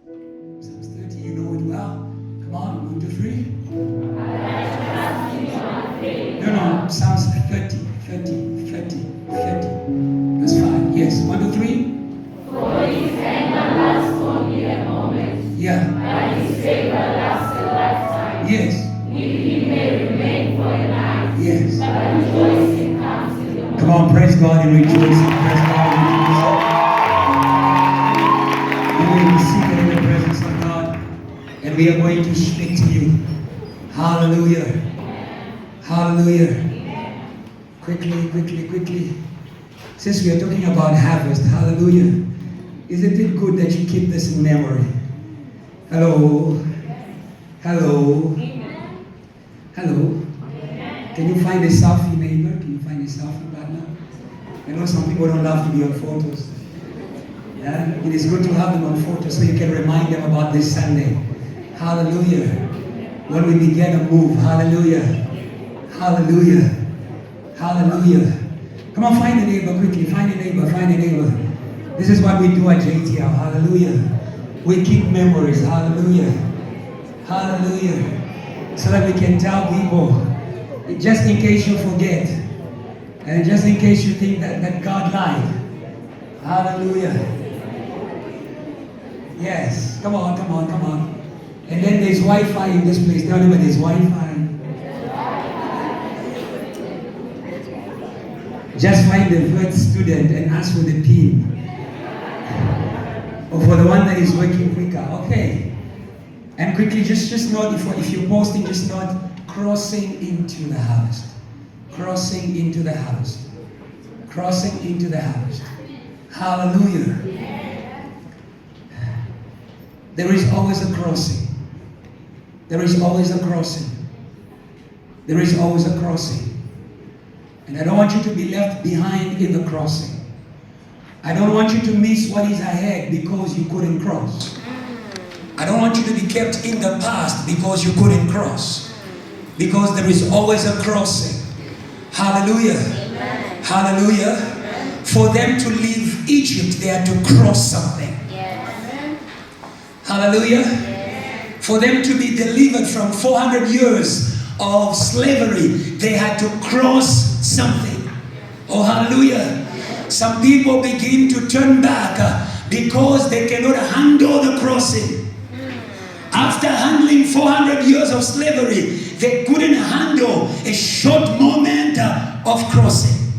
Psalms 30, you know it well. Come on, 1, 2, 3. No, Psalms 30. Verse 5. Yes, 1, 2, 3. For his anger lasts only a moment. Yeah. But his favor lasts a lifetime. Yes. Weeping may remain for a night. Yes. But rejoicing comes in the morning. Come on, praise God and rejoice. Praise God and rejoice. We will be seated in the presence of God, and we are going to speak to you. Hallelujah. Hallelujah. Quickly. Since we are talking about harvest, hallelujah. Isn't it good that you keep this in memory? Hello. Can you find a selfie, neighbor? Can you find a selfie partner? I know some people don't love to be on photos. Yeah? It is good to have them on photos so you can remind them about this Sunday. Hallelujah. When we begin to move, hallelujah. Come on, find a neighbor quickly. Find a neighbor. This is what we do at JTL. Hallelujah. We keep memories. Hallelujah. So that we can tell people, just in case you forget, and just in case you think that God lied. Hallelujah. Yes. Come on. And then there's Wi-Fi in this place. Tell anybody there's Wi-Fi. Just find the third student and ask for the pin. Or for the one that is working quicker. Okay. And quickly, just note if you're posting, just note crossing into the harvest. Crossing into the harvest. Hallelujah. There is always a crossing. There is always a crossing. And I don't want you to be left behind in the crossing. I don't want you to miss what is ahead because you couldn't cross. I don't want you to be kept in the past because you couldn't cross. Because there is always a crossing. Hallelujah. Amen. Hallelujah. Amen. For them to leave Egypt, they had to cross something. Yes. Hallelujah. Yes. For them to be delivered from 400 years of slavery, they had to cross something. Oh, hallelujah. Some people begin to turn back because they cannot handle the crossing. After handling 400 years of slavery, they couldn't handle a short moment of crossing.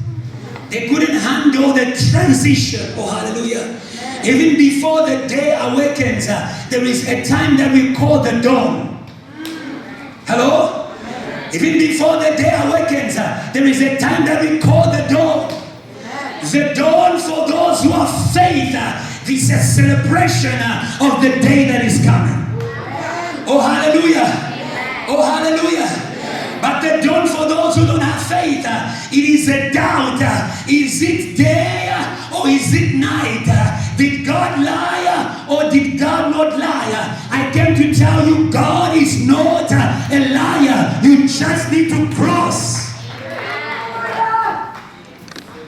They couldn't handle the transition. Oh, hallelujah. Even before the day awakens, there is a time that we call the dawn. Hello? Even before the day awakens, there is a time that we call the dawn. The dawn for those who have faith is a celebration of the day that is coming. Oh, hallelujah. Oh, hallelujah. But the dawn for those who don't have faith, it is a doubt. Is it day or is it night? Did God lie or did God not lie? I came to tell you, God is not a liar. You just need to cross.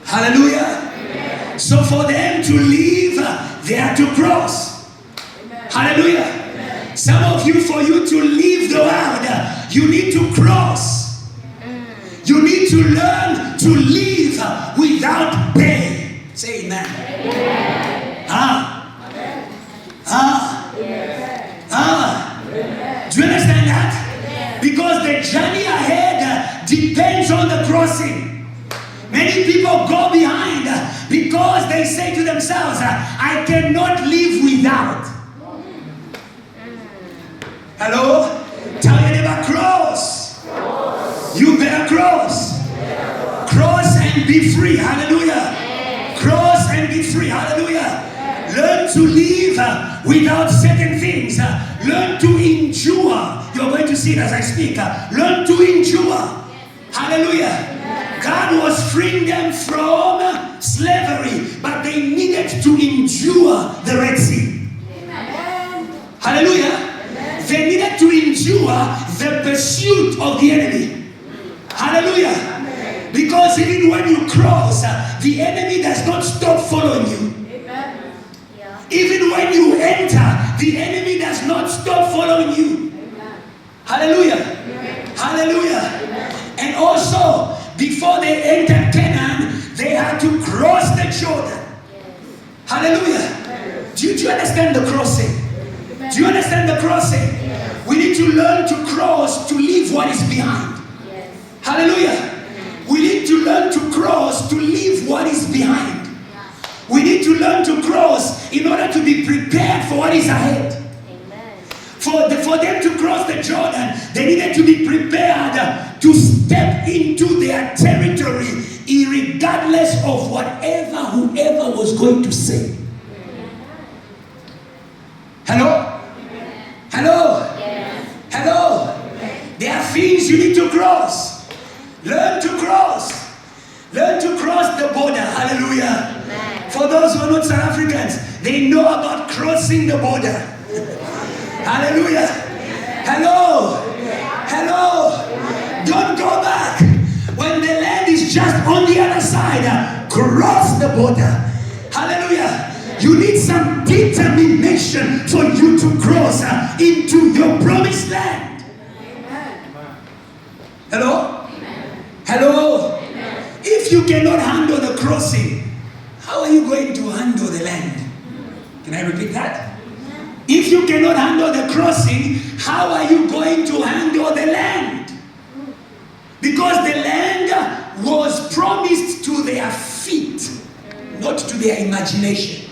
Hallelujah. So for them to leave, they had to cross. Hallelujah. Some of you, for you to leave the world, you need to cross. You need to learn to live without pain. Say amen. Do you understand that? Because the journey ahead depends on the crossing. Many people go behind because they say to themselves, I cannot live without. Hello? Tell your neighbor, cross. You better cross. Cross and be free. Hallelujah. Cross and be free. Hallelujah. Learn to live without certain things. Learn to endure. You're going to see it as I speak. Learn to endure. Hallelujah. God was freeing them from slavery, but they needed to endure the Red Sea. Hallelujah. They needed to endure the pursuit of the enemy. Hallelujah. Because even when you cross, the enemy does not stop following you. Even when you enter, the enemy Hallelujah. And also, before they entered Canaan, they had to cross the Jordan. Hallelujah. Do you understand the crossing? Do you understand the crossing? We need to learn to cross to leave what is behind. Hallelujah. We need to learn to cross to leave what is behind. We need to learn to cross in order to be prepared for what is ahead. For them to cross the Jordan, they needed to be prepared to step into their territory, regardless of whoever was going to say. Hello? Hello? Hello? There are things you need to cross. Learn to cross. Learn to cross the border. Hallelujah. For those who are not South Africans, they know about crossing the border. Hallelujah. Hello. Hello. Don't go back. When the land is just on the other side, cross the border. Hallelujah. You need some determination for you to cross into your promised land. Hello? Hello? If you cannot handle the crossing, how are you going to handle the land? Can I repeat that? If you cannot handle the crossing, how are you going to handle the land? Because the land was promised to their feet, not to their imagination.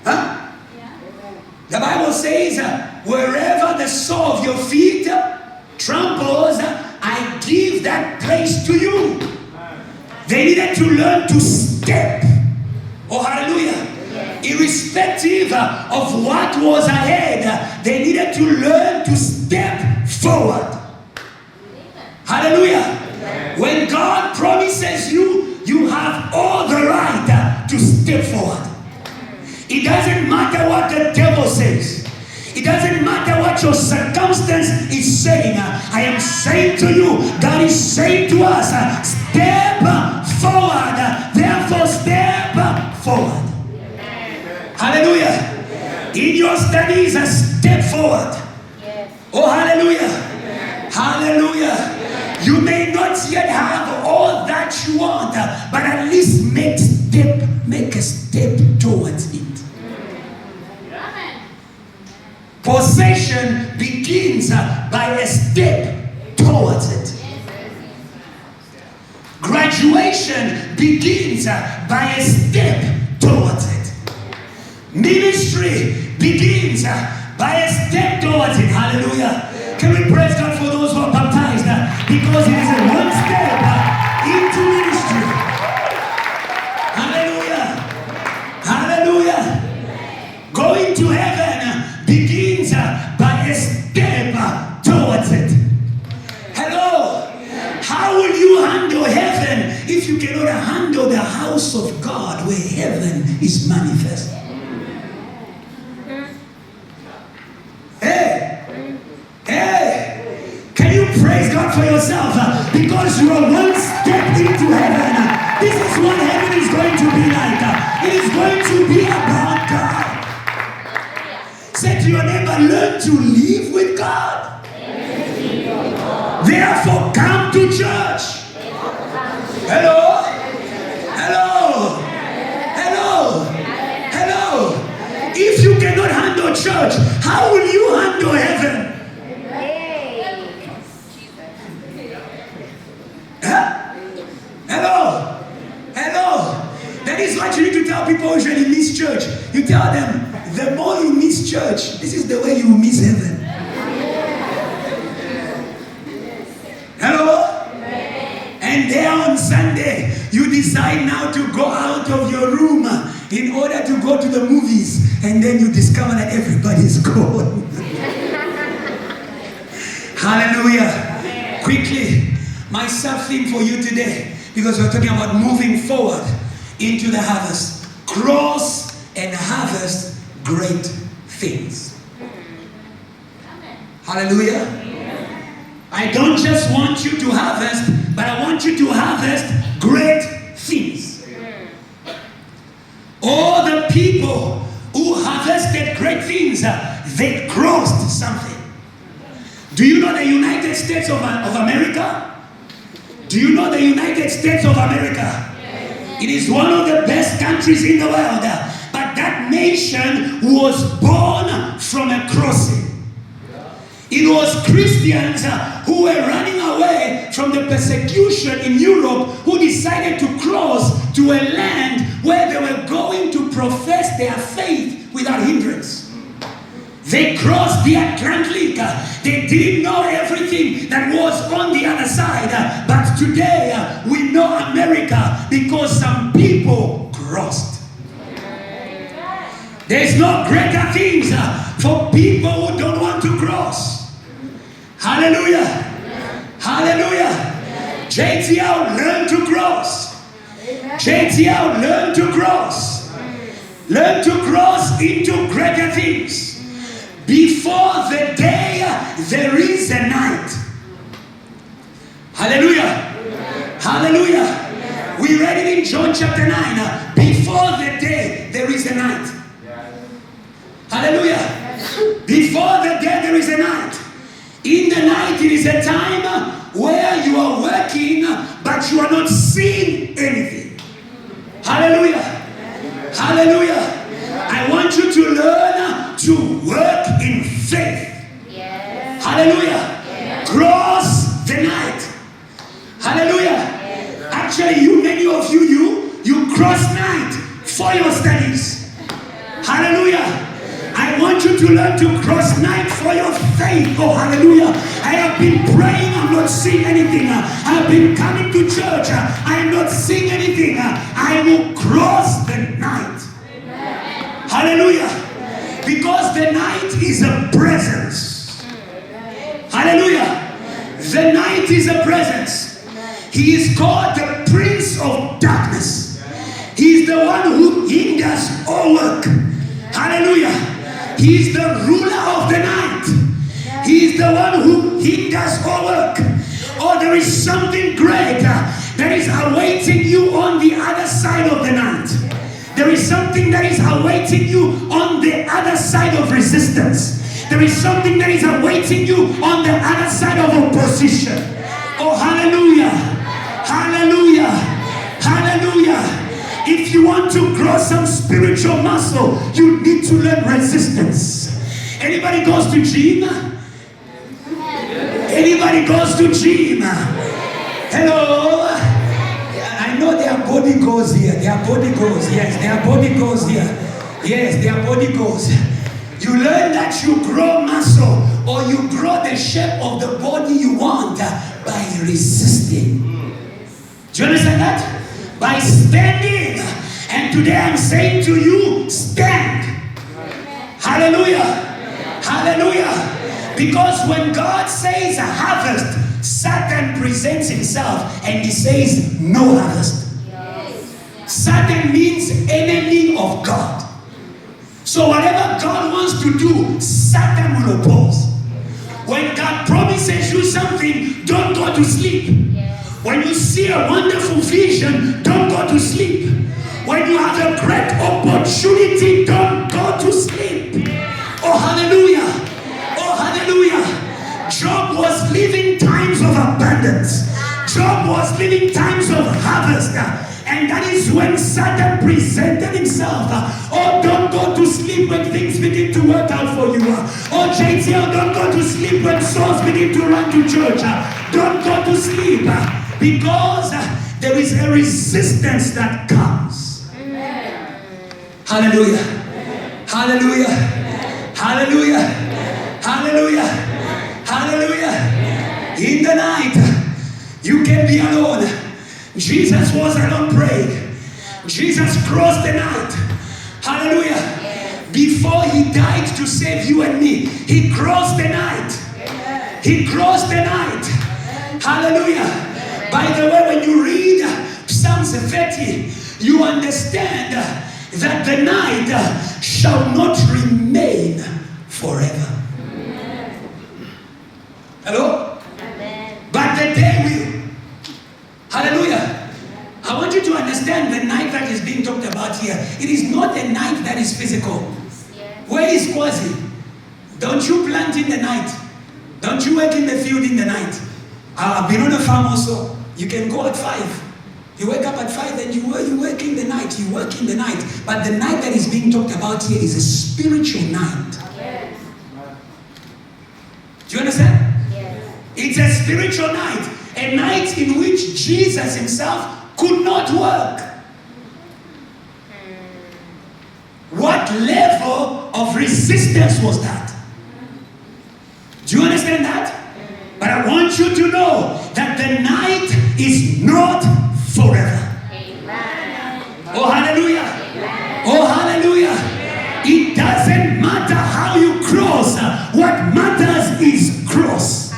Huh? The Bible says, wherever the sole of your feet tramples, I give that place to you. They needed to learn to step. Oh, hallelujah. Irrespective of what was ahead, they needed to learn to step forward. Hallelujah. When God promises you, you have all the right to step forward. It doesn't matter what the devil says. It doesn't matter what your circumstance is saying. I am saying to you, God is saying to us, step forward. Therefore, step forward. Hallelujah. In your studies, step forward. Oh, hallelujah. Hallelujah. You may not yet have all that you want, but at least make a step towards it. Possession begins by a step towards it. Graduation begins by a step towards it. Ministry begins by a step towards it. Hallelujah. Can we praise God for those who are baptized? Because it is a one step into ministry. Hallelujah. Hallelujah. Going to heaven begins by a step towards it. Hello. How will you handle heaven if you cannot handle the house of God where heaven is manifest? Can you praise God for yourself? Because you are one step into heaven. This is what heaven is going to be like. It is going to be about God. Say to your neighbor, learn to live with God. Therefore, come to church. Hello? Hello? Hello? Hello? If you cannot handle church, how will you handle heaven? Huh? Hello? Hello? That is what you need to tell people who usually miss church. You tell them, the more you miss church, this is the way you miss heaven. Hello? And there on Sunday, you decide now to go out of your room in order to go to the movies. And then you discover that everybody is gone. Hallelujah. Quickly, my sub-theme for you today, because we're talking about moving forward into the harvest. Cross and harvest great things. Hallelujah. I don't just want you to harvest, but I want you to harvest great things. All the people who harvested great things, they crossed something. Do you know the United States of America? Do you know the United States of America? It is one of the best countries in the world. But that nation was born from a crossing. It was Christians who were running away from the persecution in Europe who decided to cross to a land where they were going to profess their faith without hindrance. They crossed the Atlantic. They didn't know everything that was on the other side. But today we know America because some people crossed. There's no greater things for people who don't want to cross. Hallelujah. Hallelujah. JTL, learn to cross. JTL, learn to cross. Learn to cross into greater things. Before the day, there is a night. Hallelujah. Hallelujah. We read it in John chapter 9. Before the day, there is a night. Hallelujah. Before the day, there is a night. In the night, it is a time where you are working, but you are not seeing anything. Hallelujah. Hallelujah. I want you to learn to work in faith. Yes. Hallelujah. Yes. Cross the night. Hallelujah. Yes. Actually, many of you cross night for your studies. Hallelujah. I want you to learn to cross night for your faith. Oh, hallelujah. I have been praying, I'm not seeing anything. I have been coming to church, I am not seeing anything. I will cross the night. Hallelujah. Because the night is a presence. Hallelujah. The night is a presence. He is called the Prince of Darkness. He is the one who hinders all work. Hallelujah. He is the ruler of the night. He is the one who hinders all work. Oh, there is something great that is awaiting you on the other side of the night. There is something that is awaiting you on the other side of resistance. There is something that is awaiting you on the other side of opposition. Oh, hallelujah. Hallelujah. Hallelujah. If you want to grow some spiritual muscle, you need to learn resistance. Anybody goes to gym? Anybody goes to gym? Hello? I know there are body goals here. There are body goals. Yes, there are body goals here. Yes, there are body goals. You learn that you grow muscle or you grow the shape of the body you want by resisting. Do you understand that? By standing. And today I'm saying to you, stand. Hallelujah. Hallelujah. Because when God says a harvest, Satan presents himself and he says no harvest. Satan means enemy of God. So whatever God wants to do, Satan will oppose. When God promises you something, don't go to sleep. When you see a wonderful vision, don't go to sleep. When you have a great opportunity, don't go to sleep. Oh, hallelujah. Oh, hallelujah. Job was living times of abundance. Job was living times of harvest. And that is when Satan presented himself. Oh, don't go to sleep when things begin to work out for you. Oh, JTL, don't go to sleep when souls begin to run to church. Don't go to sleep. Because there is a resistance that comes. Amen. Hallelujah. Amen. Hallelujah. Amen. Hallelujah. Amen. Hallelujah. Amen. Hallelujah. Amen. In the night, you can be alone. Jesus was alone praying. Jesus crossed the night. Hallelujah. Before he died to save you and me, he crossed the night. He crossed the night. Hallelujah. By the way, when you read Psalms 30, you understand that the night shall not remain forever. Hello? But the day will. Hallelujah. I want you to understand the night that is being talked about here. It is not a night that is physical. Where is Kwazi? Don't you plant in the night. Don't you work in the field in the night? I've been on a farm also. You can go at 5. You wake up at 5 and you work in the night. You work in the night. But the night that is being talked about here is a spiritual night. Yes. Do you understand? Yes. It's a spiritual night. A night in which Jesus himself could not work. What level of resistance was that? Do you understand that? But I want you to know that the night is not forever. Amen. Oh, hallelujah. Amen. Oh, hallelujah. It doesn't matter how you cross. What matters is cross.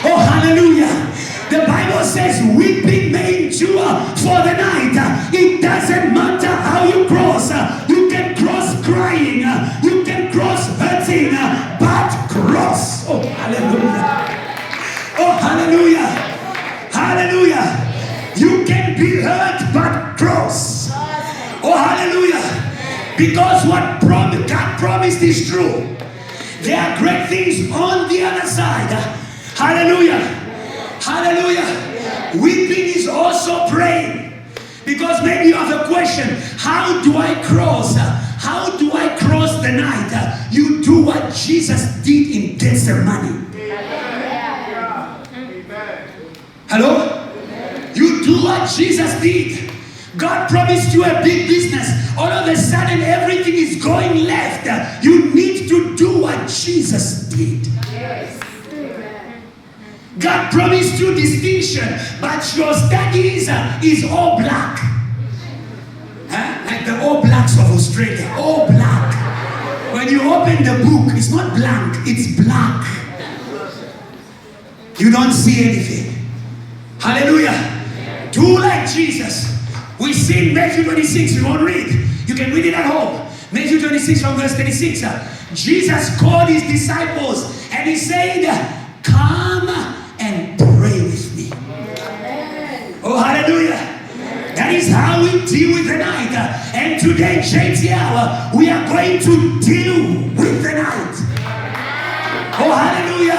Oh, hallelujah. The Bible says weeping may endure for the night. It doesn't matter how you cross. You can cross crying. You can cross hurting. But cross. Oh, hallelujah. Oh, hallelujah. Hallelujah. You can be hurt but cross. Oh, hallelujah. Because what God promised is true. There are great things on the other side. Hallelujah. Hallelujah. Weeping is also praying. Because maybe you have a question. How do I cross? How do I cross the night? You do what Jesus did in Gethsemane. Hello? You do what Jesus did. God promised you a big business. All of a sudden everything is going left. You need to do what Jesus did. God promised you distinction, but your studies is all black. Like the All Blacks of Australia. All black. When you open the book, it's not blank, it's black. You don't see anything. Hallelujah. Do like Jesus. We see in Matthew 26, we won't read. You can read it at home. Matthew 26 from verse 36. Jesus called his disciples and he said, come and pray with me. Oh, hallelujah. That is how we deal with the night. And today, JTL, we are going to deal with the night. Oh, hallelujah.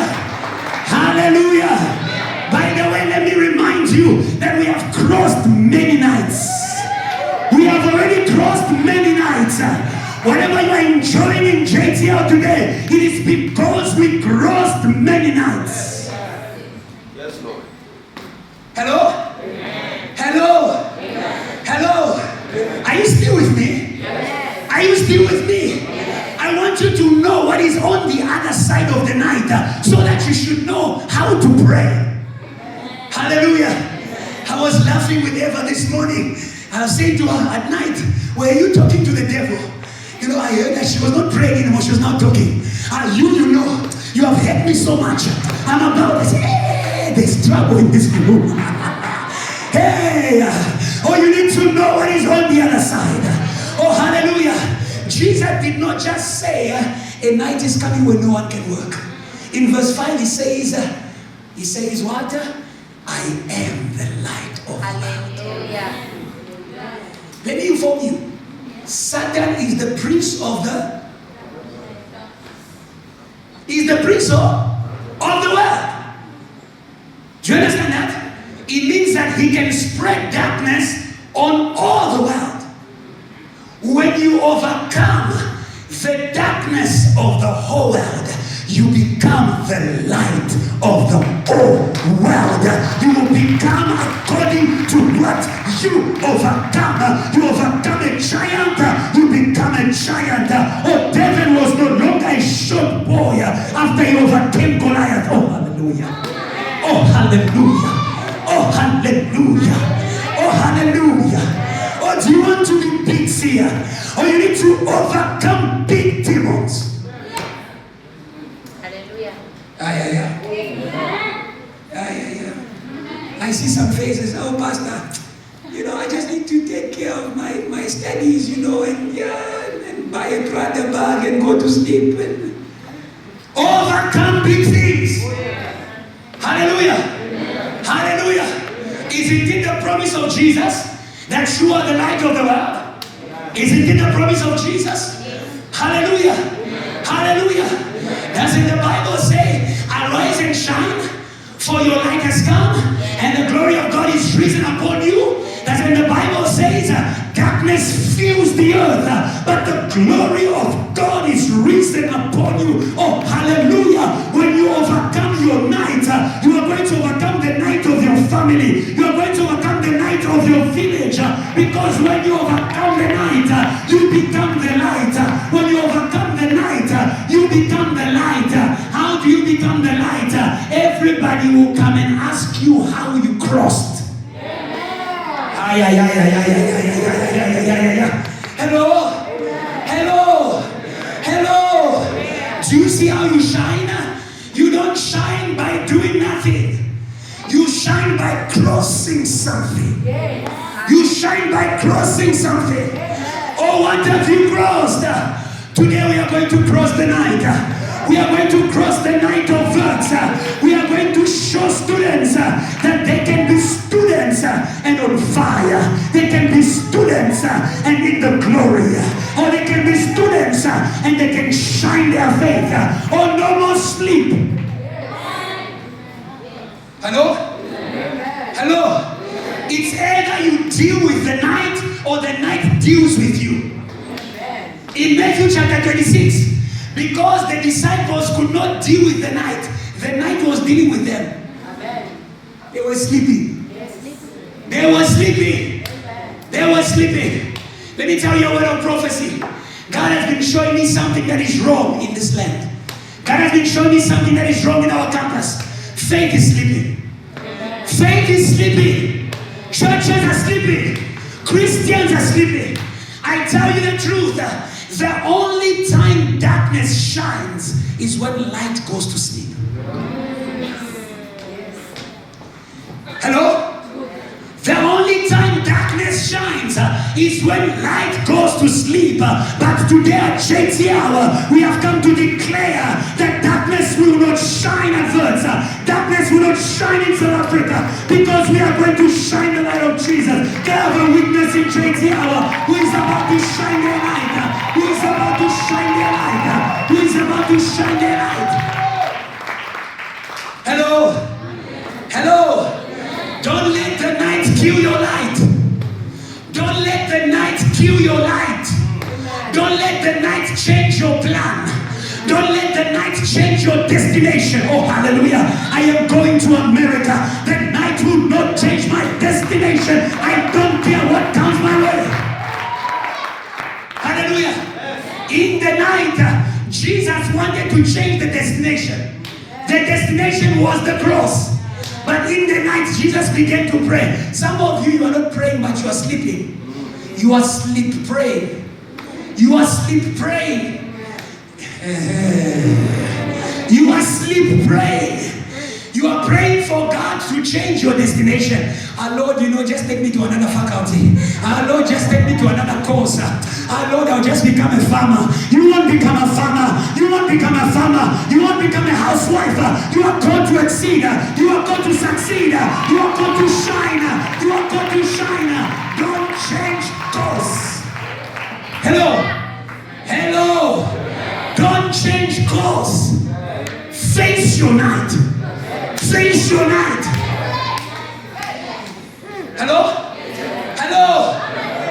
Hallelujah. By the way, let me remind you that we have crossed many nights. We have already crossed many nights. Whatever you are enjoying in JTL today, it is because we crossed many nights. Yes, Lord. Hello? Amen. Hello? Amen. Hello? Are you still with me? Yes. Are you still with me? Yes. I want you to know what is on the other side of the night so that you should know how to pray. Hallelujah. I was laughing with Eva this morning. I was saying to her at night, were you talking to the devil? You know, I heard that she was not praying anymore. She was not talking. You know, you have hurt me so much. I'm about to say, hey, there's trouble in this room. Hey, oh, you need to know what is on the other side. Oh, hallelujah. Jesus did not just say, a night is coming when no one can work. In verse 5, he says what? I am the light of the world. Hallelujah. Let me inform you. Satan is the prince of the world. Do you understand that? It means that he can spread darkness on all the world. When you overcome the darkness of the whole world, you become the light of the whole world. You will become according to what you overcome. You overcome a giant, you become a giant. Oh, David was no longer a short boy after he overcame Goliath. Oh, hallelujah. Oh, hallelujah. Oh, hallelujah. Oh, hallelujah. Oh, do you want to be big here? Or you need to overcome big demons? I see some faces. Oh, Pastor, you know, I just need to take care of my studies, you know, and buy a brother bag and go to sleep and overcome big things. Hallelujah. Hallelujah. Is it in the promise of Jesus that you are the light of the world? Is it in the promise of Jesus? Hallelujah. Hallelujah. Doesn't the Bible say For your light has come, and the glory of God is risen upon you. That's when the Bible says, darkness fills the earth, but the glory of God is risen upon you. Oh, hallelujah. When you overcome your night, you are going to overcome the night of your family. You are going to overcome the night of your village. Because when you overcome the night, you become the light. When you overcome the night, you become the light. How do you become the light? Everybody will come and ask you how you crossed. Hello? Hello? Hello? Do you see how you shine? You don't shine by doing nothing. You shine by crossing something. You shine by crossing something. Oh, what have you crossed? Today we are going to cross the night. We are going to cross the night of works. We are going to show students that they can be students and on fire. They can be students and in the glory. Or they can be students and they can shine their faith. Or no more sleep. Hello? Hello? It's either you deal with the night or the night deals with you. In Matthew chapter 26, because the disciples could not deal with the night was dealing with them. They were sleeping. They were sleeping. They were sleeping. Let me tell you a word of prophecy. God has been showing me something that is wrong in this land. God has been showing me something that is wrong in our campus. Faith is sleeping. Faith is sleeping. Churches are sleeping. Christians are sleeping. I tell you the truth. The only time darkness shines is when light goes to sleep. Hello? The only time darkness shines is when light goes to sleep. But today at JTL, we have come to declare that darkness will not shine at first. Darkness will not shine in South Africa because we are going to shine the light of Jesus. Can I have a witness in JTL who is about to shine their light? Who is about to shine their light? Who is about to shine their light? Hello? Hello? Don't let the night kill your light. Don't let the night kill your light. Don't let the night change your plan. Don't let the night change your destination. Oh, hallelujah. I am going to America. The night will not change my destination. I don't care what comes my way. Hallelujah. In the night, Jesus wanted to change the destination. The destination was the cross. But in the night, Jesus began to pray. Some of you are not praying, but you are sleeping. You are sleep praying. You are sleep praying. You are sleep praying. You are praying for God to change your destination. Lord, just take me to another faculty. Lord, just take me to another course. Lord, I'll just become a farmer. You won't become a farmer. You won't become a farmer. You won't become a housewife. You are called to exceed. You are called to succeed. You are called to shine. You are called to shine. Don't change course. Hello. Hello. Don't change course. Face your night. Face your night. Hello? Hello?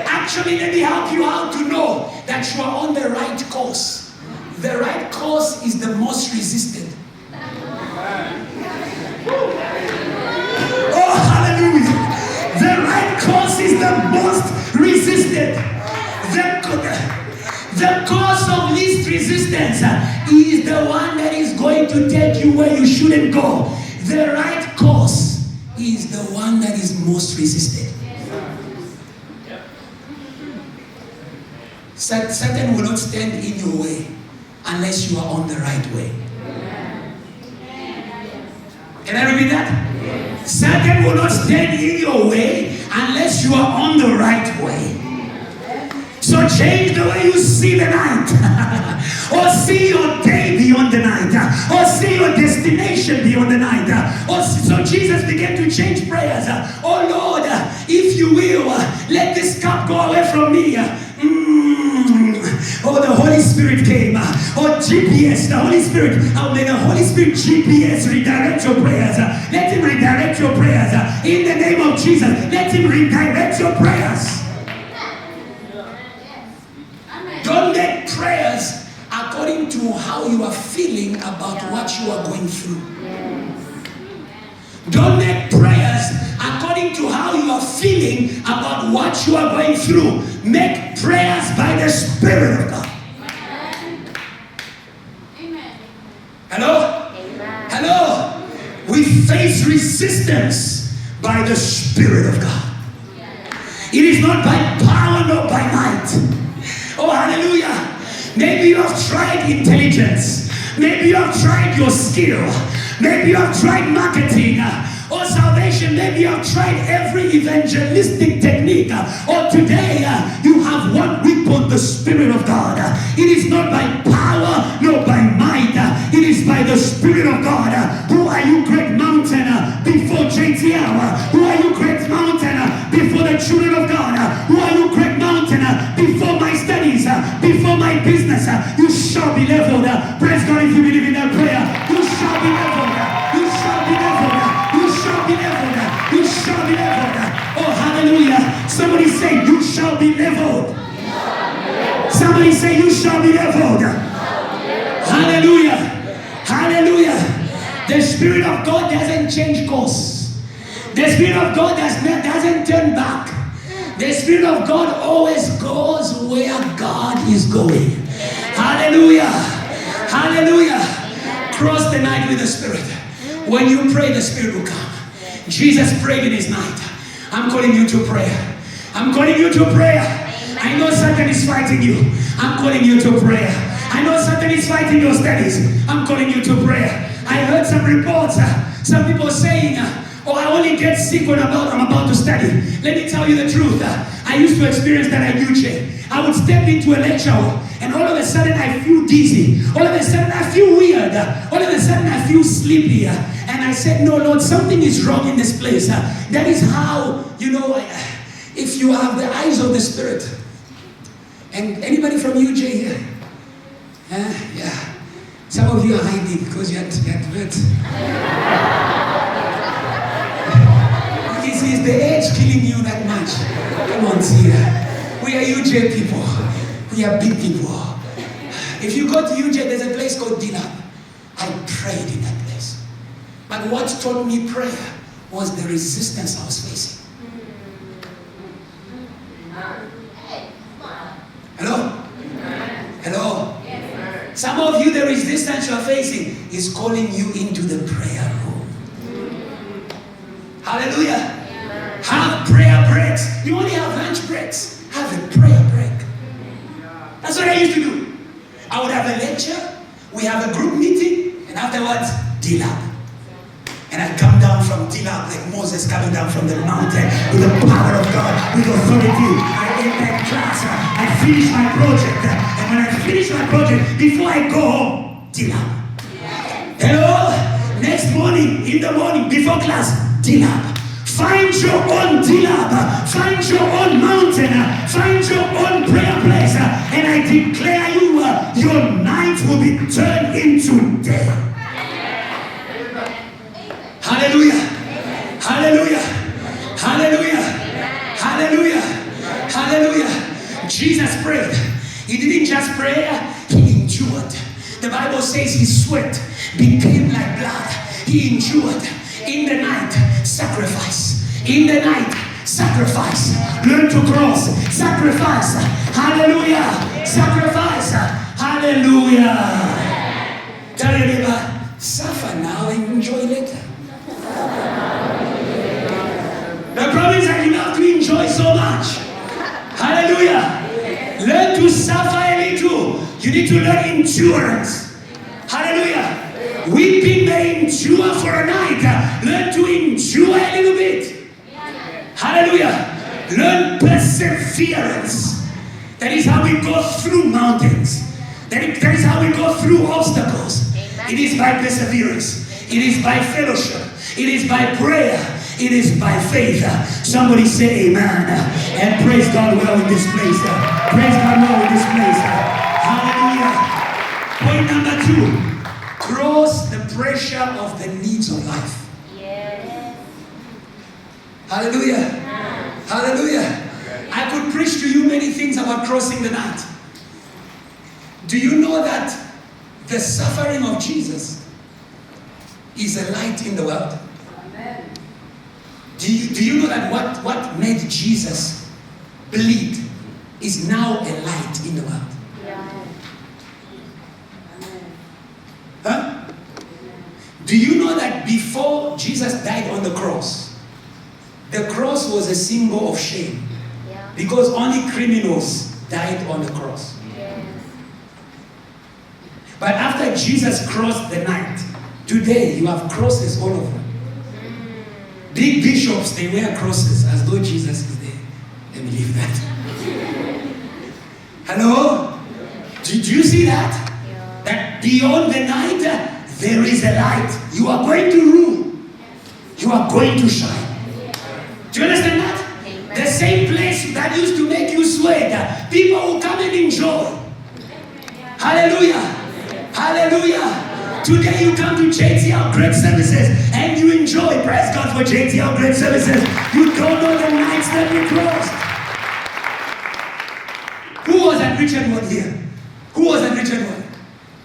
Actually, let me help you how to know that you are on the right course. The right course is the most resisted. Oh, hallelujah. The right course is the most resisted. The course of least resistance is the one that is going to take you where you shouldn't go. The right course is the one that is most resisted. Satan will not stand in your way unless you are on the right way. Can I repeat that? Satan will not stand in your way unless you are on the right way. So change the way you see the night. Or see your day beyond the night. Or see your destination beyond the night. So Jesus began to change prayers. Oh Lord, if you will, let this cup go away from me. Oh, the Holy Holy Spirit came, or GPS, the Holy Spirit, may the Holy Spirit GPS redirect your prayers. Let him redirect your prayers. In the name of Jesus, let him redirect your prayers. Don't make prayers according to how you are feeling about what you are going through. Don't make prayers according to how you are feeling about what you are going through. Make prayers by the Spirit of God. Amen. Hello? Amen. Hello? We face resistance by the Spirit of God. It is not by power nor by might. Oh, hallelujah. Maybe you have tried intelligence. Maybe you have tried your skill. Maybe you have tried marketing or salvation. Maybe you have tried every evangelistic technique. Or today you have one weapon, the Spirit of God. It is not by power nor by might. It is by the Spirit of God. Who are you, great mountain, before JTL? Who are you, great mountain, before the children of God? Who are you, great mountain, before my studies, before my business? You shall be leveled. Praise God if you believe in that prayer. You shall be leveled. You shall be leveled. You shall be leveled. You shall be leveled. Oh, hallelujah. Somebody say, you shall be leveled. Somebody say, you shall be leveled. Hallelujah. Hallelujah. The Spirit of God doesn't change course. The Spirit of God doesn't turn back. The Spirit of God always goes where God is going. Hallelujah. Hallelujah. Cross the night with the Spirit. When you pray, the Spirit will come. Jesus prayed in his night. I'm calling you to prayer. I'm calling you to prayer. I know Satan is fighting you. I'm calling you to prayer. I know Satan is fighting your studies. I'm calling you to prayer. I heard some reports. Some people saying, oh, I only get sick when I'm about to study. Let me tell you the truth. I used to experience that at UJ. I would step into a lecture and all of a sudden I feel dizzy. All of a sudden I feel weird. All of a sudden I feel sleepy. And I said, no, Lord, something is wrong in this place. That is how, if you have the eyes of the Spirit. And anybody from UJ here? Yeah. Some of you are hiding because you had vet. Is the age killing you that much? Come on, Tia. We are UJ people. We are big people. If you go to UJ, there's a place called Dilab. I prayed in that place. But what taught me prayer was the resistance I was facing. Hello? Hello? Some of you, the resistance you are facing is calling you into the prayer room. Hallelujah. Have prayer breaks. You only have lunch breaks. Have a prayer break. That's what I used to do. I would have a lecture, we have a group meeting, and afterwards, Dilab. And I come down from Dilab like Moses coming down from the mountain with the power of God, with authority. I end that class, I finish my project. And when I finish my project, before I go home, Dilab. Hello? Next morning, in the morning, before class, Dilab. Find your own Dilab. Find your own mountain. Find your own prayer place. And I declare you, your night will be turned into day. Hallelujah. Hallelujah. Hallelujah. Hallelujah. Hallelujah. Jesus prayed. He didn't just pray, he endured. The Bible says his sweat became like blood. He endured. In the night, sacrifice. In the night, sacrifice. Learn to cross. Sacrifice. Hallelujah. Sacrifice. Hallelujah. Tell your neighbor, suffer now and enjoy later. The problem is that you have to enjoy so much. Hallelujah. Learn to suffer a little. You need to learn endurance. Hallelujah. Weeping may endure for a night. Learn to endure a little bit. Hallelujah. Learn perseverance. That is how we go through mountains. That is how we go through obstacles. It is by perseverance. It is by fellowship. It is by prayer. It is by faith. Somebody say amen. And praise God well in this place. Praise God well in this place. Hallelujah. Hallelujah. Point number 2. Cross the pressure of the needs of life. Yes. Hallelujah. Hallelujah. I could preach to you many things about crossing the night. Do you know that the suffering of Jesus is a light in the world? Amen. Do you know that what made Jesus bleed is now a light in the world? Yeah. Huh? Do you know that before Jesus died on the cross was a symbol of shame? Yeah. Because only criminals died on the cross. Yes. But after Jesus crossed the night, today you have crosses all over. Big bishops, they wear crosses as though Jesus is there. Let me leave that. Hello? Did you see that? Yeah. That beyond the night, there is a light. You are going to rule. You are going to shine. Do you understand that? Amen. The same place that used to make you sweat, people will come and enjoy. Hallelujah. Hallelujah. Today you come to JTL great services and you enjoy. Praise God for JTL great services. You don't know the nights that we crossed. Who was at Richard Ward here? Who was at Richard Ward?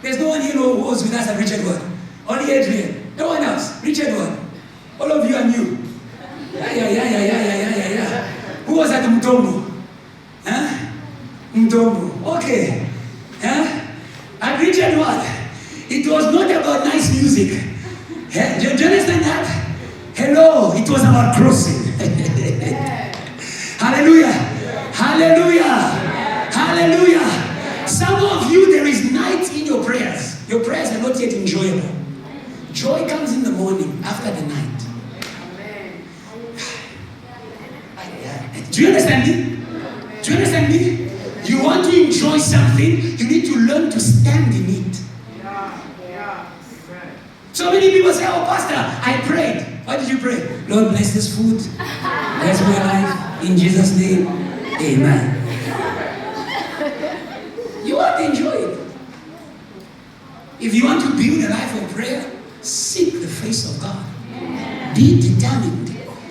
There's no one here who was with us at Richard Ward. Only Adrian. No one else. Richard Ward. All of you are new. Yeah. Who was at Mtombo? Huh? Mtombo. Okay. Huh? At Richard Ward, it was not about nice music. Do you understand that? Hello, it was about crossing. Hallelujah. Hallelujah. Hallelujah. Some of you, there is night in your prayers. Your prayers are not yet enjoyable. Joy comes in the morning after the night. Do you understand me? Do you understand me? You want to enjoy something, you need to learn to stand in it. So many people say, oh, Pastor, I prayed. What did you pray? Lord, bless this food. Bless my life. In Jesus' name, amen. You want to enjoy it. If you want to build a life of prayer, seek the face of God. Be determined.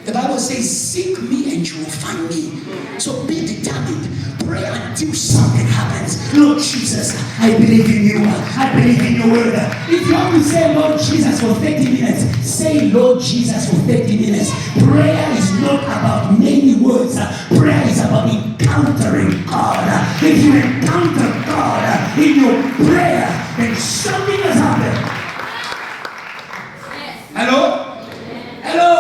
The Bible says, seek me and you will find me. So be determined. Pray until something happens. Lord Jesus, I believe in you. I believe in your word. If you want to say Lord Jesus for 30 minutes, say Lord Jesus for 30 minutes. Prayer is not about many words. Prayer is about encountering God. If you encounter God in your prayer, then something has happened. Hello? Hello?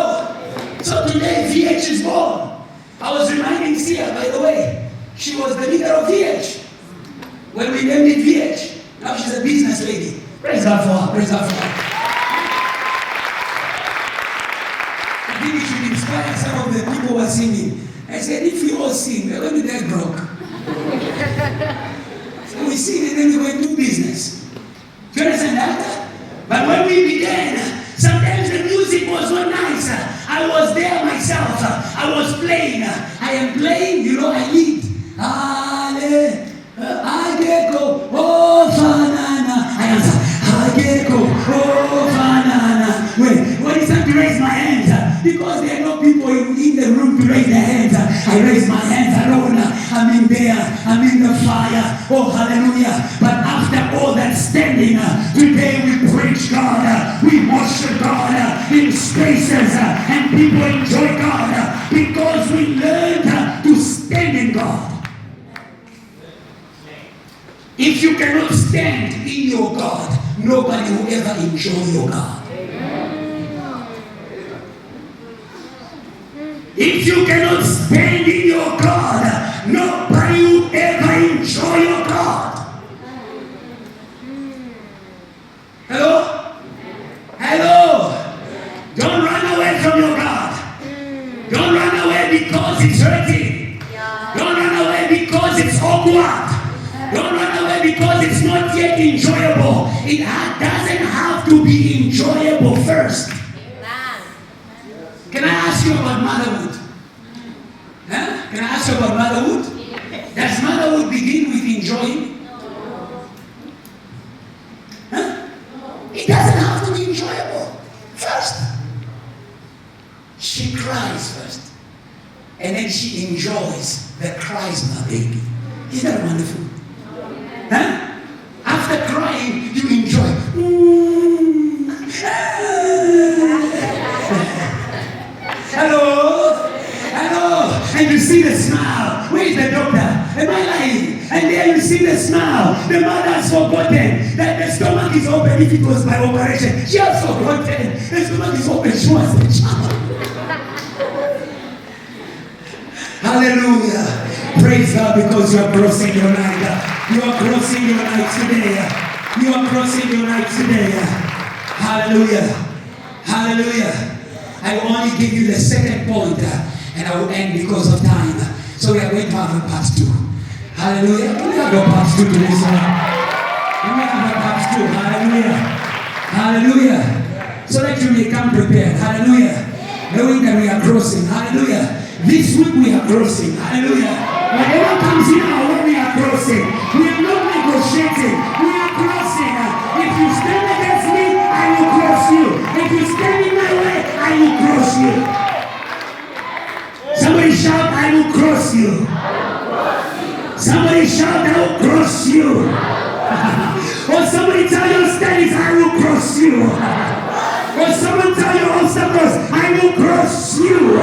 So today VH is born. I was reminding Sia, by the way, she was the leader of VH. When we named it VH, now she's a business lady. Praise God for her. Praise God for her. I think it should inspire some of the people who are singing. I said, if we all sing, we're going to die broke. So we sing and then we go and do business. Do you understand that? But when we began, sometimes the music was so nice. I was there myself. I was playing. I am playing, I lead. I get go, oh, banana. I answer, I get go, oh, banana. When it's time to raise my hands, because there are no people in the room to raise their hands, I raise my hands alone. I'm in there. I'm in the fire. Oh, hallelujah. But after all that standing, today we preach God. We worship God in spaces, and people enjoy God because we learned to stand in God. If you cannot stand in your God, nobody will ever enjoy your God. If you cannot stand in your God, nobody will ever enjoy your God. Hello? Hello? Don't run away from your God. Don't run away because it's hurting. Don't run away because it's awkward. Don't run away because it's not yet enjoyable. It doesn't have to be enjoyable first. Can I ask you about motherhood? Huh? Can I ask you about motherhood? Does motherhood begin with enjoying? It doesn't have to be enjoyable. First, she cries first. And then she enjoys the cries of her baby. Isn't that wonderful? Huh? After crying, you enjoy. Hello? Hello? And you see the smile. Where is the doctor? Am I lying? And there you see the smile. The mother has forgotten that the stomach is open. If it was by operation, she has forgotten. The stomach is open. She was the child. Hallelujah. Praise God, because you are crossing your night. You are crossing your night today. You are crossing your night today. Hallelujah. Hallelujah. I will only give you the second point, and I will end because of time. So we are going to have a part 2. Hallelujah. We have a part 2 to this one. We have a part 2. Hallelujah. Hallelujah. So that you may come prepared. Hallelujah. Knowing that we are crossing. Hallelujah. This week we are crossing. Hallelujah. Whatever comes in our way, we are crossing. We are not negotiating. We are crossing. If you stand against me, I will cross you. If you stand in my way, I will cross you. Somebody shout, I will cross you. Somebody shout, I will cross you. Or somebody tell your studies, I will cross you. Or someone tell your obstacles, I will cross you.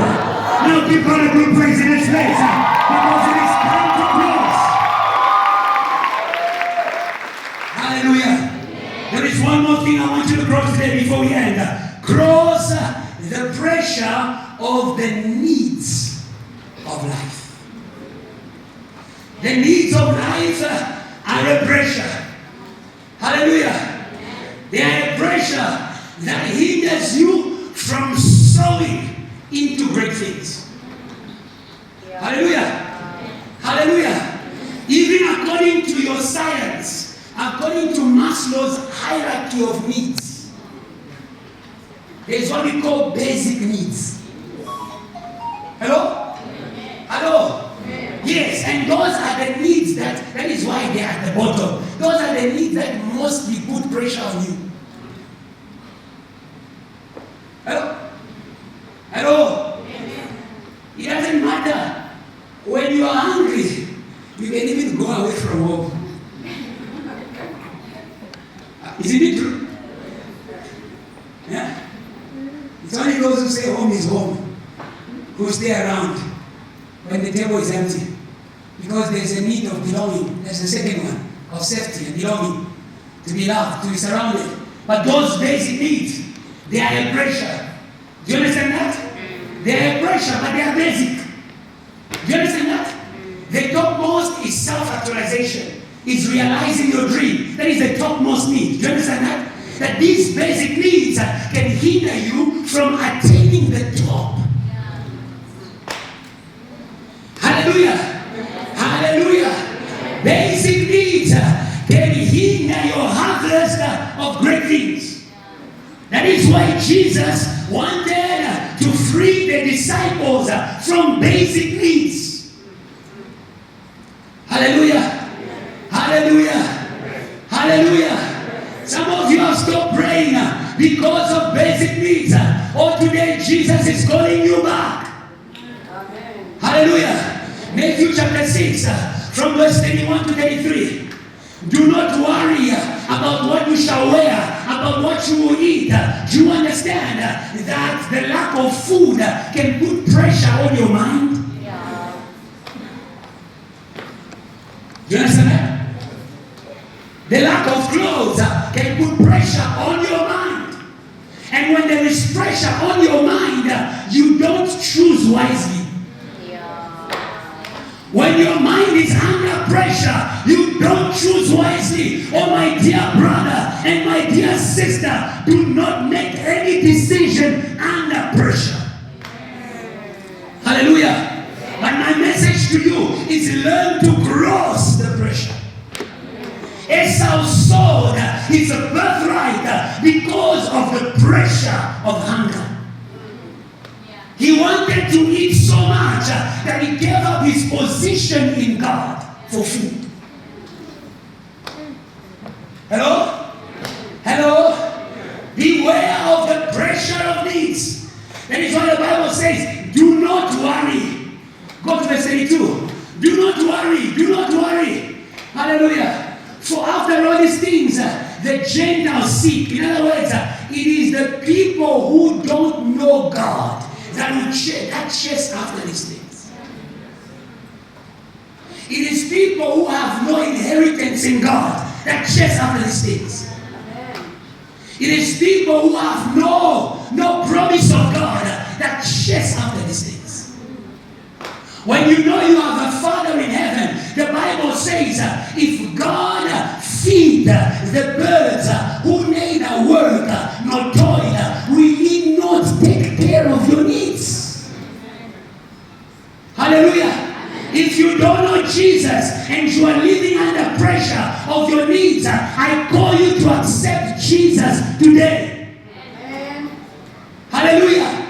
Now give God a good praise in this place, because it is time to cross. Hallelujah. There is one more thing I want you to cross today before we end. Cross the pressure of the needs of life. The needs of life are a pressure. Hallelujah. They are a pressure that hinders you from sowing into great things. Yeah. Hallelujah. Hallelujah. Even according to your science, according to Maslow's hierarchy of needs, there is what we call basic needs. Hello? Hello? Yes, and those are the needs that is why they are at the bottom. Those are the needs that mostly put pressure on you. Hello? Hello? It doesn't matter. When you are hungry, you can even go away from home. Isn't it true? Yeah? It's only those who say home is home who stay around when the table is empty. Because there's a need of belonging. There's a second one of safety and belonging. To be loved, to be surrounded. But those basic needs, they are a pressure. Do you understand that? They are a pressure, but they are basic. Do you understand that? The topmost is self-actualization. It's realizing your dream. That is the topmost need. Do you understand that? That these basic needs can hinder you from attaining the top. Hallelujah. Hallelujah. Basic needs can hinder your harvest of great things. That is why Jesus wanted to free the disciples from basic needs. Hallelujah. Hallelujah. Hallelujah. Some of you have stopped praying because of basic needs. Or today Jesus is calling you back. Amen. Hallelujah. Matthew chapter 6 from verse 31 to 33. Do not worry about what you shall wear, about what you will eat. Do you understand that the lack of food can put pressure on your mind? Yeah. Do you understand that? The lack of clothes can put pressure on your mind. And when there is pressure on your mind, you don't choose wisely. When your mind is under pressure, you don't choose wisely. Oh, my dear brother and my dear sister, do not make any decision under pressure. Hallelujah. But my message to you is learn to cross the pressure. Esau's sword is a birthright because of the pressure of hunger. He wanted to eat so much that he gave up his position in God for food. Hello? Hello? of the pressure of needs. That is why the Bible says, do not worry. Go to verse 32. Do not worry. Do not worry. Hallelujah. For after all these things, the Gentiles seek. In other words, it is the people who don't know God that chase after these things. It is people who have no inheritance in God that chase after these things. It is people who have no promise of God that chase after these things. When you know you have a Father in heaven, the Bible says, if God feed the birds who neither work nor toil, will He not take care of your needs? Hallelujah. If you don't know Jesus and you are living under pressure of your needs, I call you to accept Jesus today. Amen. Hallelujah.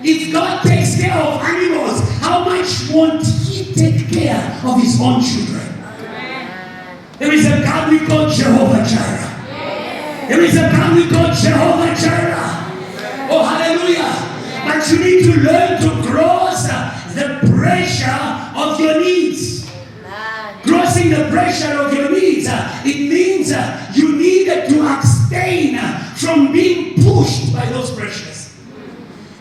If God takes care of animals, how much won't He take care of His own children? There is a God we call Jehovah Jireh. There is a God we call Jehovah Jireh. Oh, hallelujah. But you need to learn to cross the pressure of your needs. Crossing the pressure of your needs, it means you needed to abstain from being pushed by those pressures.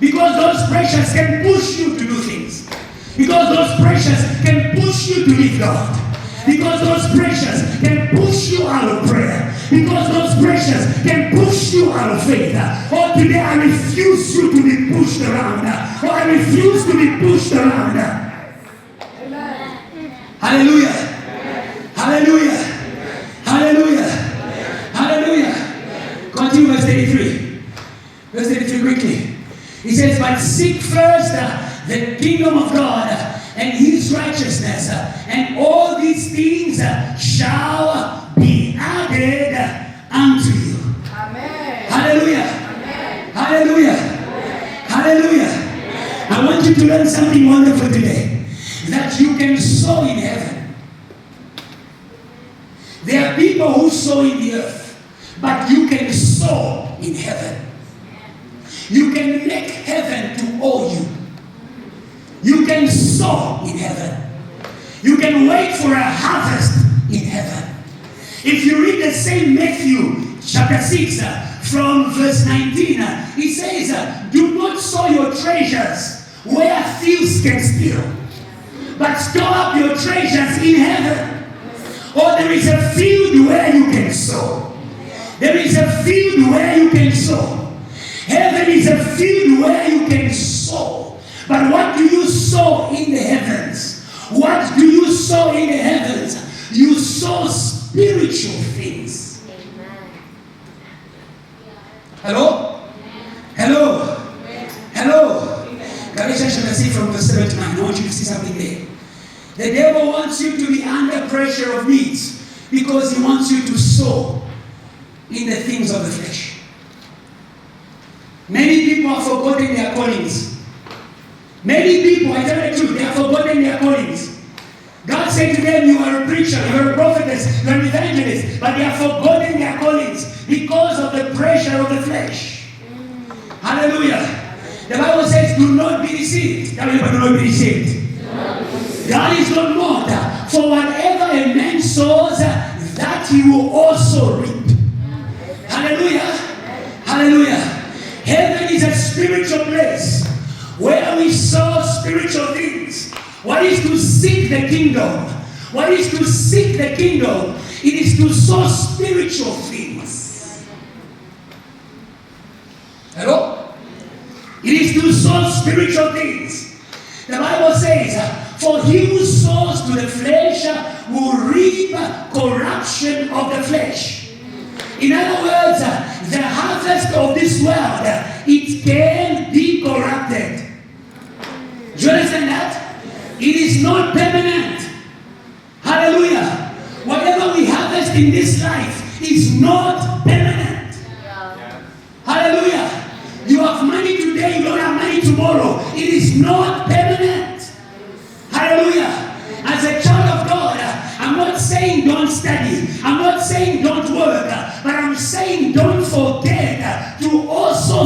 Because those pressures can push you to do things. Because those pressures can push you to leave God. Because those pressures can push you out of prayer. Because those pressures can push you out of faith. Oh, today I refuse you to be pushed around. Oh, I refuse to be pushed around. Amen. Hallelujah. Hallelujah. Hallelujah. Hallelujah. Continue verse 33. Verse 33 quickly. He says, but seek first the kingdom of God and His righteousness, and all these things shall be added unto you. Amen. Hallelujah. Amen. Hallelujah. Amen. Hallelujah. I want you to learn something wonderful today. That you can sow in heaven. There are people who sow in the earth, but you can sow in heaven. You can make heaven to owe you. You can sow in heaven. You can wait for a harvest in heaven. If you read the same Matthew chapter 6 from verse 19, it says, do not sow your treasures where thieves can steal, but store up your treasures in heaven. Or there is a field where you can sow. There is a field where you can sow. Heaven is a field where you can sow. But what do you sow in the heavens? What do you sow in the heavens? You sow spiritual things. Hello? Hello? Hello? Galatians chapter 6 from verse 7 to 9. I want you to see something there. The devil wants you to be under pressure of needs because he wants you to sow in the things of the flesh. Many people have forgotten their callings. Many people, I tell the truth, they have forgotten their callings. God said to them, you are a preacher, you are a prophetess, you are an evangelist, but they have forgotten their callings because of the pressure of the flesh. Hallelujah. The Bible says, do not be deceived. Tell everybody, do not be deceived. God is not mocked. For whatever a man sows, that he will also reap. Hallelujah. Hallelujah. Heaven is a spiritual place where we sow spiritual things. What is to seek the kingdom? What is to seek the kingdom? It is to sow spiritual things. Hello? It is to sow spiritual things. The Bible says, for he who sows to the flesh will reap corruption of the flesh. In other words, the harvest of this world, it can be corrupted. Do you understand that? It is not permanent. Hallelujah. Whatever we harvest in this life is not permanent. Hallelujah. You have money today, you don't have money tomorrow. It is not permanent. Hallelujah. As a child of God, I'm not saying don't study. I'm not saying don't work. But I'm saying don't forget to also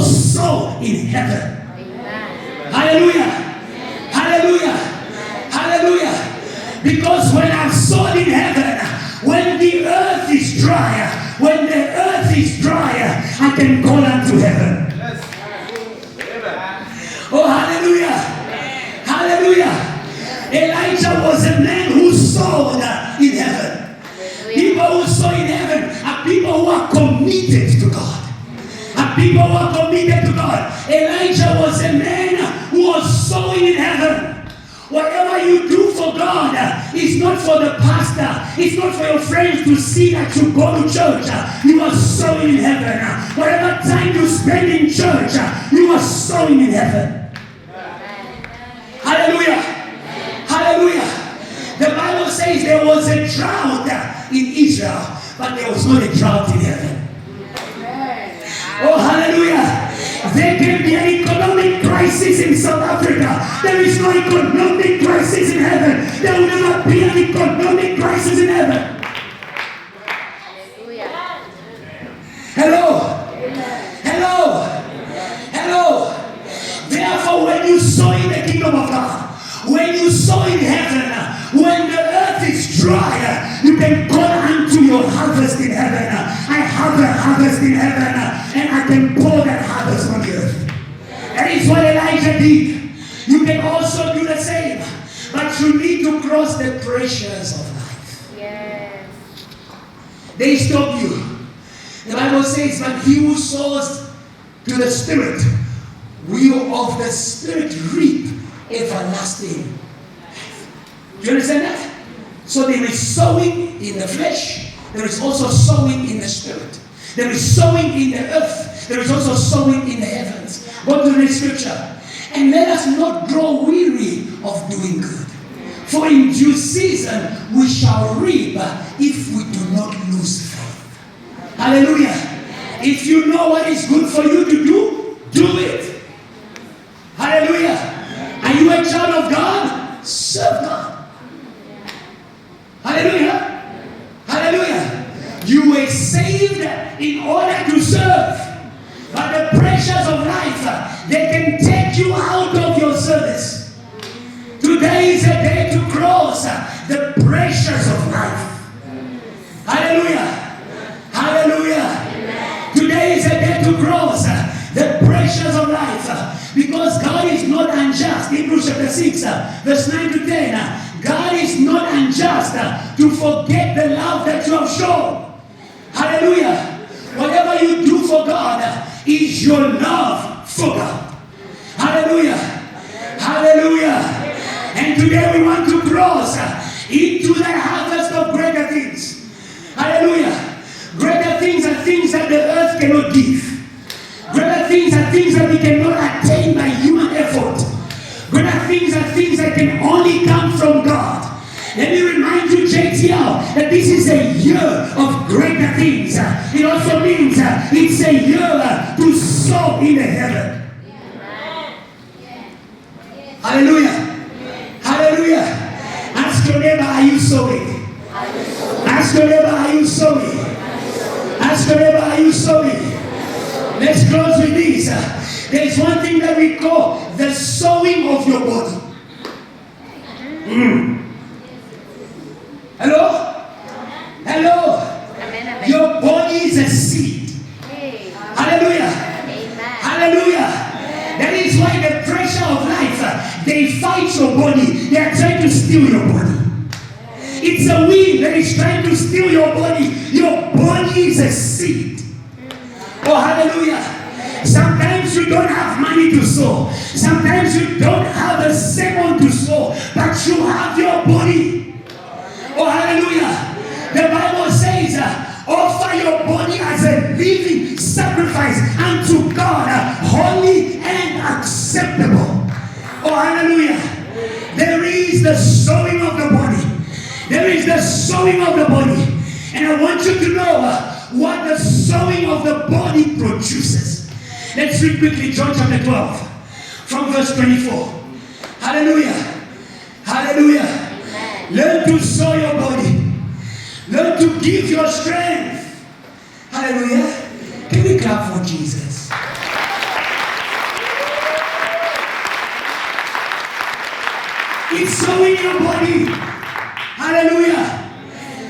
dry, when the earth is dry, I can call unto heaven. Yes. Amen. Oh, hallelujah. Hallelujah. Elijah was a man who sowed in heaven. People who sow in heaven are people who are committed to God. Are people who are committed to God. Elijah was a man who was sowing in heaven. Whatever you do for God is not for the pastor. It's not for your friends to see that you go to church. You are sowing in heaven. Whatever time you spend in church, you are sowing in heaven. Hallelujah. Hallelujah. The Bible says there was a drought in Israel, but there was not a drought in heaven. Oh, hallelujah. There can be an economic crisis in South Africa. There is no economic crisis in heaven. There will never be an economic crisis in heaven. Hello. Hello. Hello. Therefore, when you sow in the kingdom of God, when you sow in heaven, when the earth is dry, you can call unto your harvest in heaven. I have a harvest in heaven, and I can pour that harvest on the earth. That is what Elijah did. You can also do the same, but you need to cross the pressures of life. Yes. They stop you. The Bible says, but he who sows to the Spirit will of the Spirit reap everlasting. Do you understand that? So there is sowing in the flesh. There is also sowing in the Spirit. There is sowing in the earth. There is also sowing in the heavens. Go to the next scripture. And let us not grow weary of doing good. For in due season we shall reap if we do not lose faith. Hallelujah. If you know what is good for you to do, do it. Hallelujah. Are you a child of God? Serve God. Hallelujah. Hallelujah. You were saved in order to serve. But the pressures of life, they can take you out of your service. Today is a day to cross the pressures of life. Hallelujah. Hallelujah. Today is a day to cross the pressures of life. Because God is not unjust. Hebrews chapter 6, verse 9 to 10. God is not unjust to forget the love that you have shown. Hallelujah. Whatever you do for God is your love for God. Hallelujah. Hallelujah. And today we want to cross into the harvest of greater things. Hallelujah. Greater things are things that the earth cannot give. Greater things are things that we cannot attain by human effort. Greater things are things that can only come from God. Let me remind you, JTL, that this is a year of greater things. It also means it's a year to sow in the heaven. Hallelujah. Hallelujah. Ask your neighbor, are you sowing? Ask your neighbor, are you sowing? Ask your neighbor, are you sowing? Let's close with this. There's one thing that we call the sowing of your body. Hello? Hello? Amen. Your body is a seed. Hallelujah. Amen. Hallelujah. That is why the pressure of life, they fight your body. They are trying to steal your body. It's a wind that is trying to steal your body. Your body is a seed. Oh, hallelujah. Sometimes you don't have money to sow. Sometimes you don't have a second to sow. But you have your body. Oh, hallelujah. The Bible says, offer your body as a living sacrifice unto God, holy and acceptable. Oh, hallelujah. There is the sowing of the body. There is the sowing of the body. And I want you to know what the sowing of the body produces. Let's read quickly John chapter 12 from verse 24. Hallelujah. Hallelujah. Learn to sow your body. Learn to give your strength. Hallelujah. Can we clap for Jesus? It's sowing your body. Hallelujah.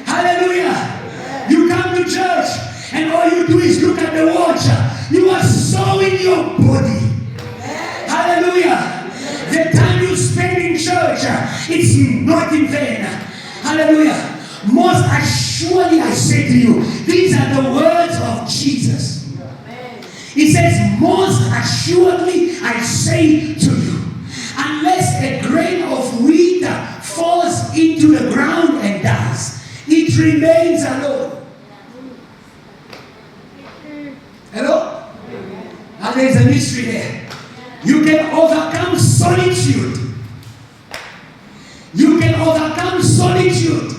Hallelujah. You come to church. you do is look at the watch. You are sowing your body. Hallelujah. The time you spend in church, it's not in vain. Hallelujah. Most assuredly I say to you, these are the words of Jesus. He says, most assuredly I say to you, unless a grain of wheat falls into the ground and dies, it remains alone. Hello? Now there is a mystery there. You can overcome solitude. You can overcome solitude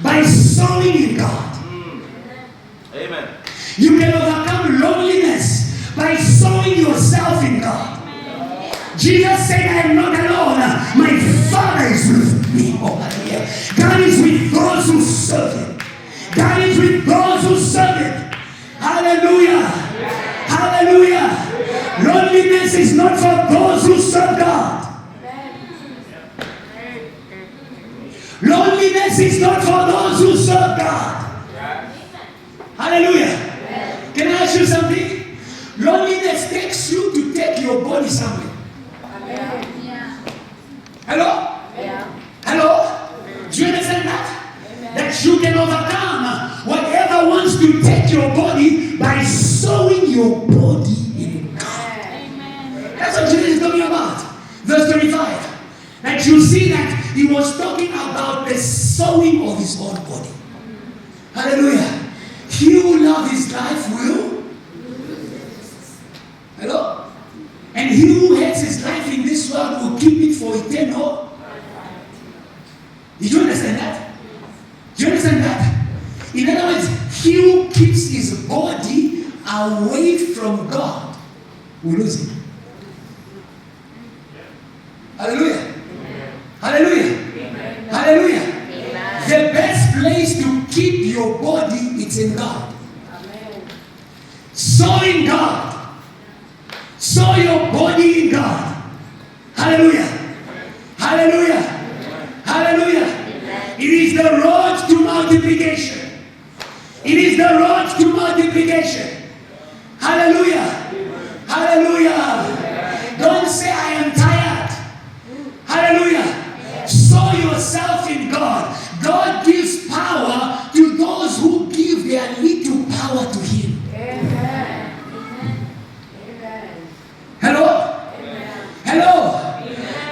by sowing in God. Amen. You can overcome loneliness by sowing yourself in God. Jesus said, I am not alone. My Father is with me. Oh, hallelujah. God is with those who serve Him. God is with those who serve Him. Hallelujah. Hallelujah. Loneliness is not for those who serve God. Loneliness is not for those who serve God. Hallelujah. Can I ask you something? Loneliness takes you to take your body somewhere. Hello? Hello? Do you understand that? That you can overcome whatever wants to take your body by sowing your body in God. That's what Jesus is talking about. Verse 25. That you see that he was talking about the sowing of his own body. Hallelujah. He who loves his life will. Hello? And he who hates his life in this world will keep it for eternal. Did you understand that? Do you understand that? In other words, he who keeps his body away from God will lose it. Hallelujah. Hallelujah. Hallelujah. The best place to keep your body, it's in God. Sow in God. Sow your body in God. Hallelujah. Hallelujah. Hallelujah. It is the road to multiplication. It is the road to multiplication. Hallelujah. Hallelujah. Don't say I am tired. Hallelujah. Sow yourself in God. God gives power to those who give their little power to Him. Amen. Hello? Hello?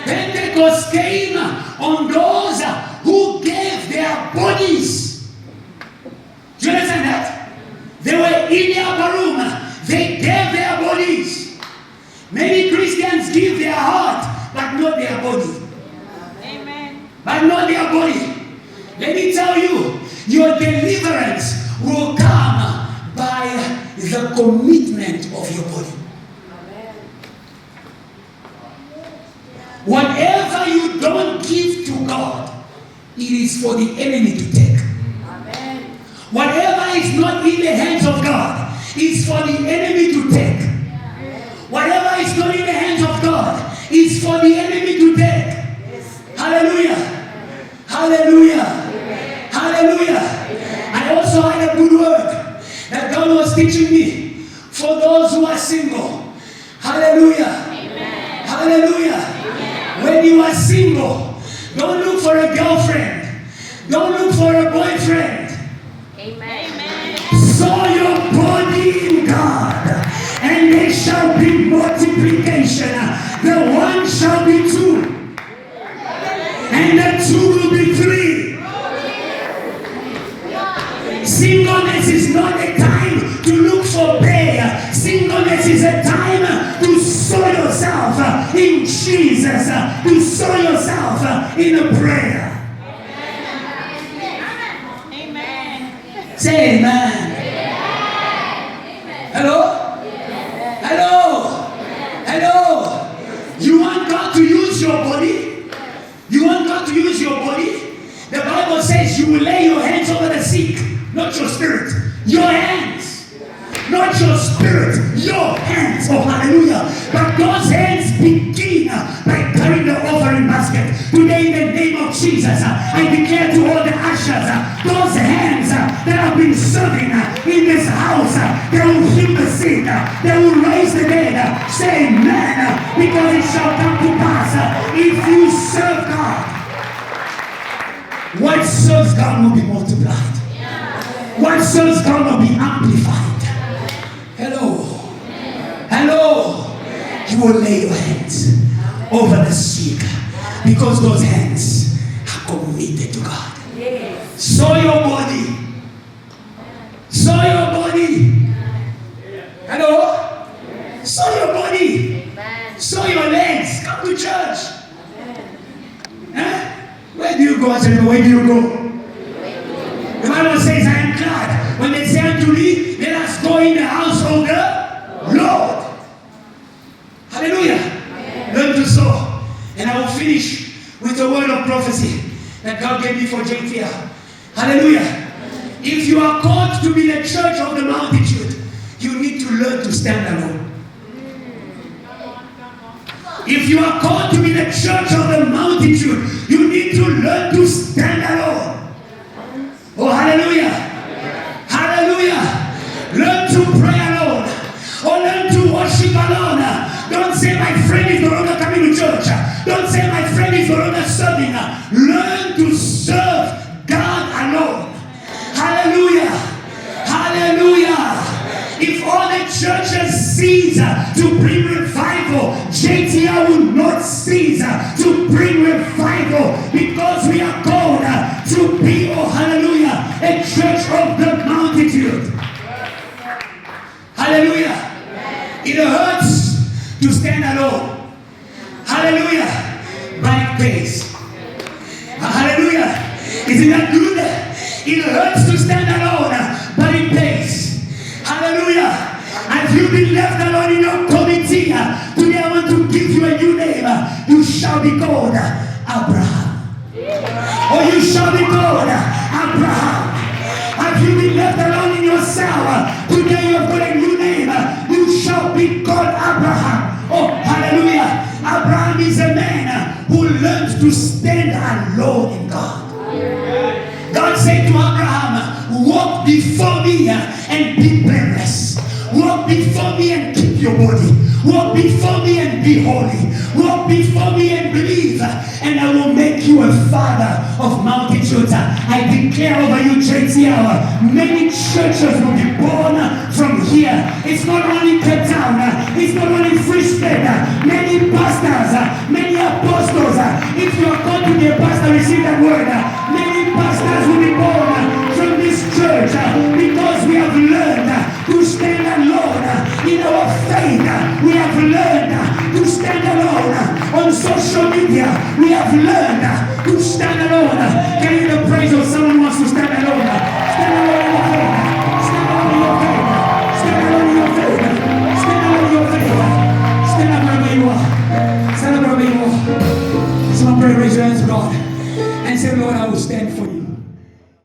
Pentecost came on those who gave their bodies. Do you understand that? They were in the upper room. They gave their bodies. Many Christians give their heart, but not their body. Amen. But not their body. Let me tell you, your deliverance will come by the commitment of your body. Whatever you don't give to God, it is for the enemy to take. Amen. Whatever is not in the hands of God is for the enemy to take. Whatever is not in the hands of God is for the enemy to take. Hallelujah. Hallelujah. Hallelujah. I also had a good word that God was teaching me for those who are single. Hallelujah. Hallelujah. When you are single, don't look for a girlfriend. Don't look for a boyfriend. Amen. Sow your body in God, and there shall be multiplication. The one shall be two, and the two will be three. Singleness is not a time to look for pay. Singleness is a time to sow yourself in Jesus, to sow yourself in a prayer. Amen. Say amen. Hello? Hello? Hello? You want God to use your body? You want God to use your body? The Bible says you will lay your hands over the sick, not your spirit. Your hands. Not your spirit, your hands. Oh, hallelujah. But those hands begin by carrying the offering basket. Today, in the name of Jesus, I declare to all the ushers, those hands that have been serving, in this house. They will heal the sick. They will raise the dead. Say amen, because it shall come to pass if you serve God. What serves God will be multiplied. What serves God will be amplified. Hello. Hello. You will lay your hands over the sick because those hands are committed to God. Sow your body. Sow your body. Hello? Sow your body. Sow your legs. Come to church. Huh? Where do you go? I said, where do you go? The Bible says, I am glad when they say unto me, let us go in the house of the Lord. Hallelujah. Learn to sow. And I will finish with a word of prophecy that God gave me for JTL. Hallelujah. If you are called to be the church of the multitude, you need to learn to stand alone. If you are called to be the church of the multitude, you need to learn to stand alone. Oh, hallelujah. Hallelujah. Learn to pray alone. Or learn to worship alone. Don't say my friend is no longer coming to church. Don't say my friend is no longer serving. Learn to serve God alone. Hallelujah. Hallelujah. If all the churches cease to bring revival, JTL will not cease to bring revival, because we are called to be, oh hallelujah, a church of the multitude. Hallelujah. It hurts to stand alone. Hallelujah. But it pays. Hallelujah. Isn't that good? It hurts to stand alone, but it pays. Hallelujah. Have you been left alone in your committee? Today I want to give you a new name. You shall be called Abraham. Or you shall be called Abraham. Have you been left alone in your cell? Today you have got a new name. You shall be called Abraham. Oh, hallelujah. Abraham is a man who learned to stand alone in God. God said to Abraham, walk before me and be blameless. Walk before me and keep your body. Walk before me and be holy. Walk before me and believe, and I will make you a father of multitudes. I declare over you, JTL, many churches will be born from here. It's not only Cape Town, it's not only Free State. Many pastors, many apostles. If you are called to be a pastor, receive that word. Many pastors will be born from this church because we have learned to stand alone in our faith. We have learned to stand alone on social media. We have learned to stand alone. Can you hear the praise of someone who wants to stand alone?